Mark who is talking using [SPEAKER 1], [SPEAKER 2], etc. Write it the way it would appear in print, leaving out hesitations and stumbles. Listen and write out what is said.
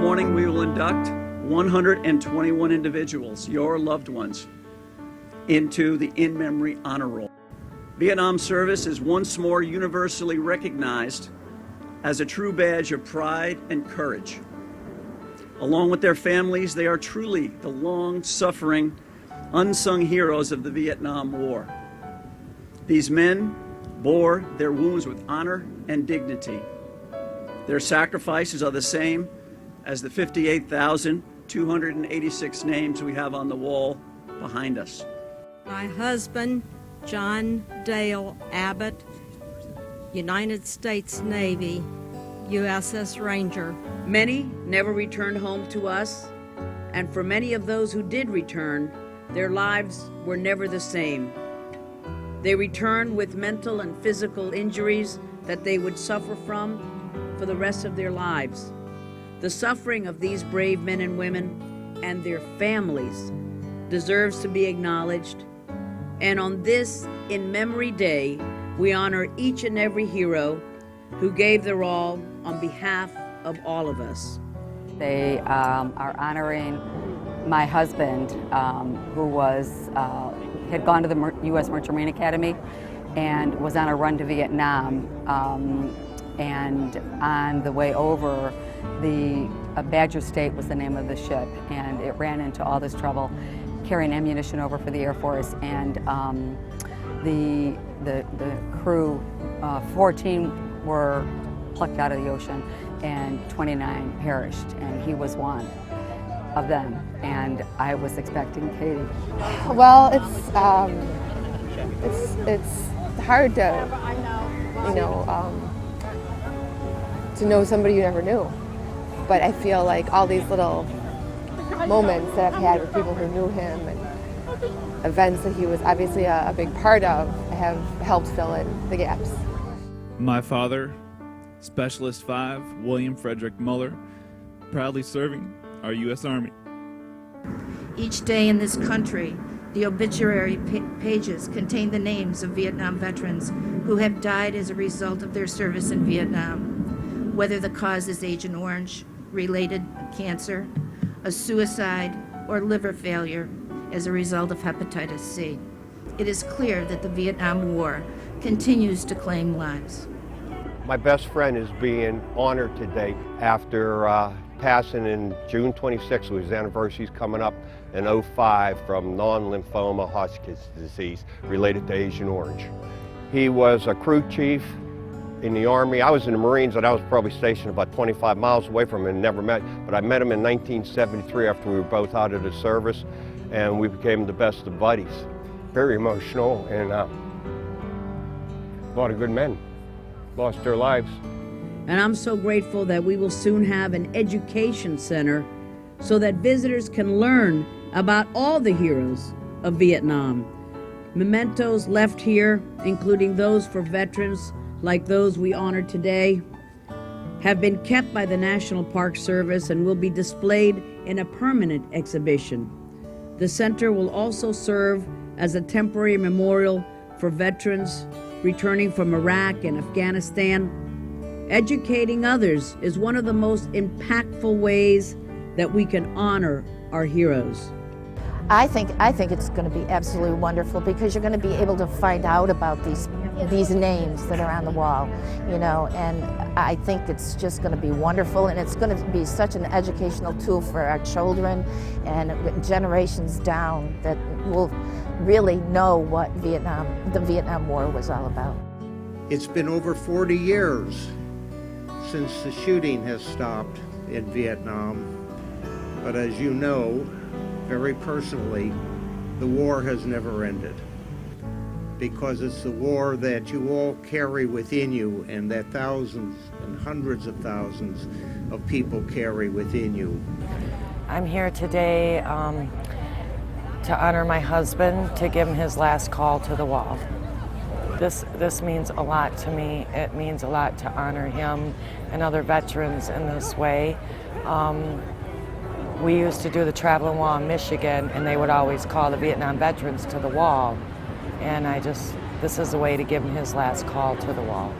[SPEAKER 1] morning we will induct 121 individuals, your loved ones, into the In Memory Honor Roll. Vietnam service is once more universally recognized as a true badge of pride and courage. Along with their families, they are truly the long-suffering, unsung heroes of the Vietnam War. These men bore their wounds with honor and dignity. Their sacrifices are the same as the 58,286 names we have on the wall behind us.
[SPEAKER 2] My husband, John Dale Abbott, United States Navy, USS Ranger.
[SPEAKER 3] Many never returned home to us, and for many of those who did return, their lives were never the same. They returned with mental and physical injuries that they would suffer from for the rest of their lives. The suffering of these brave men and women and their families deserves to be acknowledged. And on this In Memory Day, we honor each and every hero who gave their all on behalf of all of us.
[SPEAKER 4] They are honoring my husband, who had gone to the U.S. Merchant Marine Academy and was on a run to Vietnam. And on the way over, the Badger State was the name of the ship, and it ran into all this trouble carrying ammunition over for the Air Force, and the crew, 14 were plucked out of the ocean and 29 perished, and he was one of them, and I was expecting Katie.
[SPEAKER 5] Well, it's hard to, to know somebody you never knew. But I feel like all these little moments that I've had with people who knew him and events that he was obviously a big part of have helped fill in the gaps.
[SPEAKER 6] My father, Specialist 5, William Frederick Muller, proudly serving our U.S. Army.
[SPEAKER 7] Each day in this country, the obituary pages contain the names of Vietnam veterans who have died as a result of their service in Vietnam, whether the cause is Agent Orange, related cancer, a suicide, or liver failure as a result of hepatitis C. It is clear that the Vietnam War continues to claim lives.
[SPEAKER 8] My best friend is being honored today after passing in June 26th, his anniversary is coming up in 2005 from non-lymphoma Hodgkin's disease related to Agent Orange. He was a crew chief in the Army. I was in the Marines, and I was probably stationed about 25 miles away from him and never met, but I met him in 1973 after we were both out of the service, and we became the best of buddies. Very emotional, and a lot of good men lost their lives.
[SPEAKER 3] And I'm so grateful that we will soon have an education center so that visitors can learn about all the heroes of Vietnam. Mementos left here, including those for veterans like those we honor today, have been kept by the National Park Service and will be displayed in a permanent exhibition. The center will also serve as a temporary memorial for veterans returning from Iraq and Afghanistan. Educating others is one of the most impactful ways that we can honor our heroes.
[SPEAKER 9] I think it's going to be absolutely wonderful because you're going to be able to find out about these names that are on the wall, and I think it's just going to be wonderful, and it's going to be such an educational tool for our children and generations down that will really know what the Vietnam War was all about.
[SPEAKER 10] It's been over 40 years since the shooting has stopped in Vietnam, but as you know, very personally, the war has never ended, because it's the war that you all carry within you and that thousands and hundreds of thousands of people carry within you.
[SPEAKER 11] I'm here today to honor my husband, to give him his last call to the wall. This means a lot to me. It means a lot to honor him and other veterans in this way. We used to do the traveling wall in Michigan, and they would always call the Vietnam veterans to the wall. And this is a way to give him his last call to the wall.